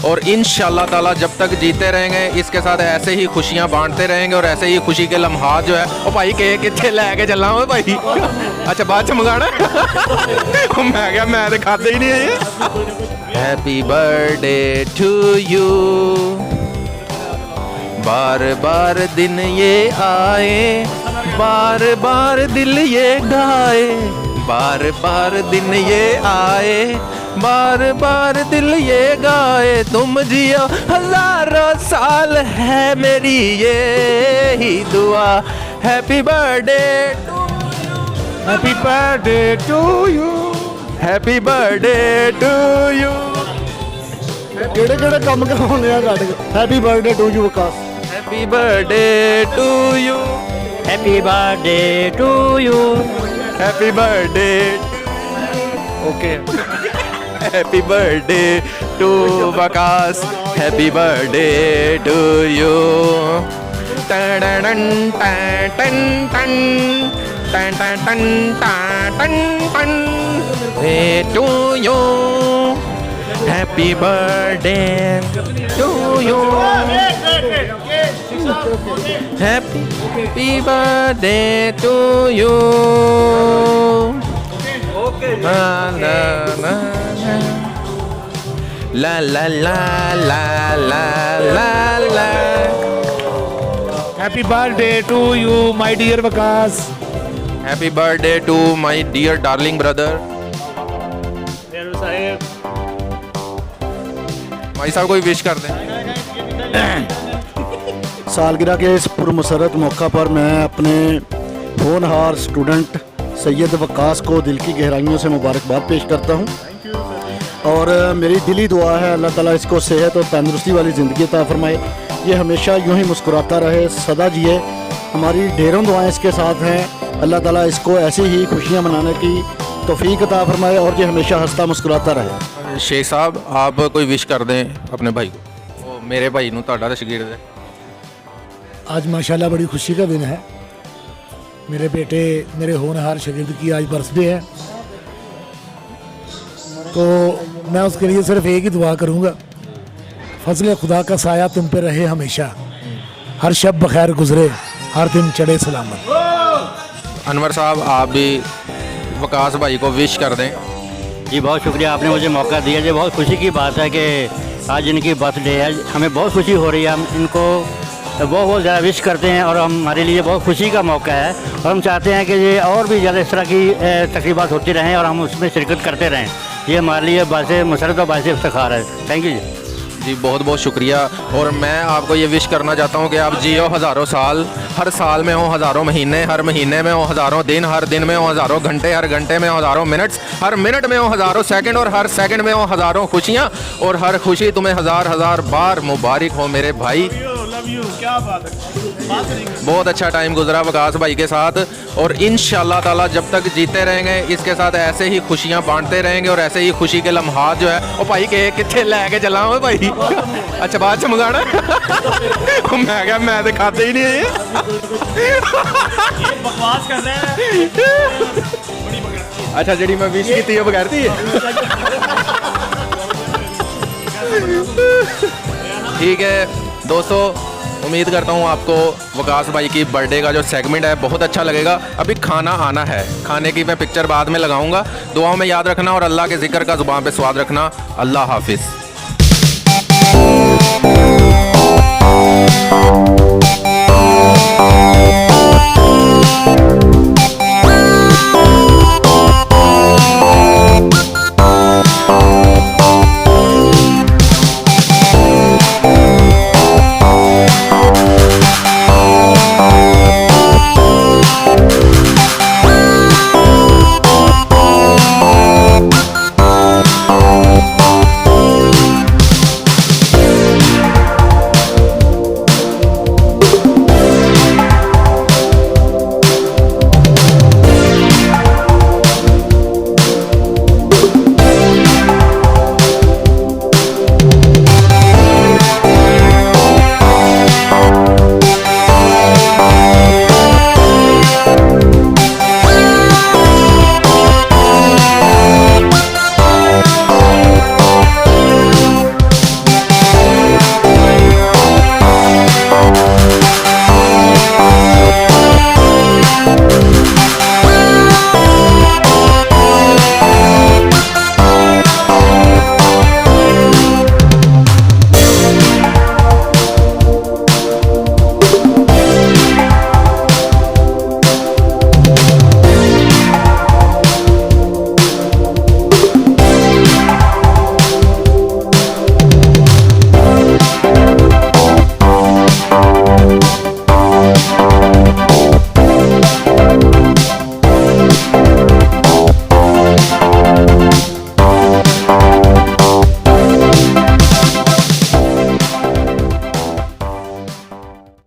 और इंशाल्लाह ताला जब तक जीते रहेंगे इसके साथ ऐसे ही खुशियां बांटते रहेंगे और ऐसे ही खुशी के लम्हात जो है ओ भाई केक कितने लैके चलना हो भाई। अच्छा बाद च मंगाना मैं क्या मैं तो खाते ही नहीं है। हैप्पी बर्थडे टू यू, बार बार दिन ये आए, बार बार दिल ये गाए, बार बार दिन ये आए, बार बार दिल ये गाए, तुम जियो हजारों साल है मेरी ये ही दुआ। Happy birthday, happy birthday to you, happy birthday to you. ਕਿਹੜੇ ਕਿਹੜੇ ਕੰਮ ਕਰਾਉਣੇ ਆ ਸਾਡੇ happy birthday to you Vikas. Happy birthday to you, happy birthday to you, happy birthday, okay happy birthday to Waqas, happy birthday to you. टन टन टन टन टन टन टन टन to you, happy birthday to you, happy birthday to you. ला ला ला ला ला ला ला ला ला। Happy birthday to you my dear Waqas. Happy birthday to my dear darling brother. भाई साहब कोई विश कर दें। सालगिरह के इस पुरमसरत मौका पर मैं अपने होनहार स्टूडेंट सैयद वकास को दिल की गहराइयों से मुबारकबाद पेश करता हूँ और मेरी दिली दुआ है अल्लाह ताला इसको सेहत और तंदुरुस्ती वाली ज़िंदगी अता फरमाए। ये हमेशा यूं ही मुस्कुराता रहे, सदा जिए। हमारी ढेरों दुआएं इसके साथ हैं। अल्लाह ताला इसको ऐसी ही खुशियाँ मनाने की तौफीक अता फरमाए और ये हमेशा हंसता मुस्कुराता रहे। शेख साहब आप कोई विश कर दें अपने भाई को। वो मेरे भाई नूं तुहाडा शगीर्द है। आज माशाल्लाह बड़ी खुशी का दिन है। मेरे बेटे मेरे होनहार शागिर्द की आज बर्थडे है, तो मैं उसके लिए सिर्फ एक ही दुआ करूँगा, फजल खुदा का साया तुम पे रहे हमेशा, हर शब बखैर गुजरे, हर दिन चढ़े सलामत। अनवर साहब आप भी वकास भाई को विश कर दें। जी बहुत शुक्रिया, आपने मुझे मौका दिया। ये बहुत खुशी की बात है कि आज इनकी बर्थडे है, हमें बहुत खुशी हो रही है। हम इनको बहुत ज़्यादा विश करते हैं और हमारे लिए बहुत खुशी का मौका है और हम चाहते हैं कि ये और भी ज़्यादा इस तरह की तकरीबात होती रहें और हम उसमें शिरकत करते रहें। ये हमारे लिए बायस मसरत और बायस इफ्तिखार है। थैंक यू जी, बहुत बहुत शुक्रिया। और मैं आपको ये विश करना चाहता हूँ कि आप जियो हज़ारों साल, हर साल में हो हज़ारों महीने, हर महीने में हो हज़ारों दिन, हर दिन में हो हज़ारों घंटे, हर घंटे में हो हज़ारों मिनट्स, हर मिनट में हो हज़ारों सेकंड और हर सेकंड में हो हज़ारों खुशियाँ और हर खुशी तुम्हें हज़ार हज़ार बार मुबारक हो मेरे भाई। क्या बात है। बहुत अच्छा टाइम गुजरा वकास भाई के साथ और इंशाल्लाह ताला जब तक जीते रहेंगे इसके साथ ऐसे ही खुशियां बांटते रहेंगे और ऐसे ही खुशी के लम्हात जो है ओ भाई केक कितने लैके चला हो भाई। अच्छा बाद च मंगाना मैं क्या मैं तो खाते ही नहीं है। बकवास कर रहे हैं। अच्छा जी मैं विश की थी बगैर थी। ठीक है दोस्तों, उम्मीद करता हूँ आपको वकास भाई की बर्थडे का जो सेगमेंट है बहुत अच्छा लगेगा। अभी खाना आना है, खाने की मैं पिक्चर बाद में लगाऊंगा। दुआओं में याद रखना और अल्लाह के जिक्र का ज़ुबान पे स्वाद रखना। अल्लाह हाफिज़।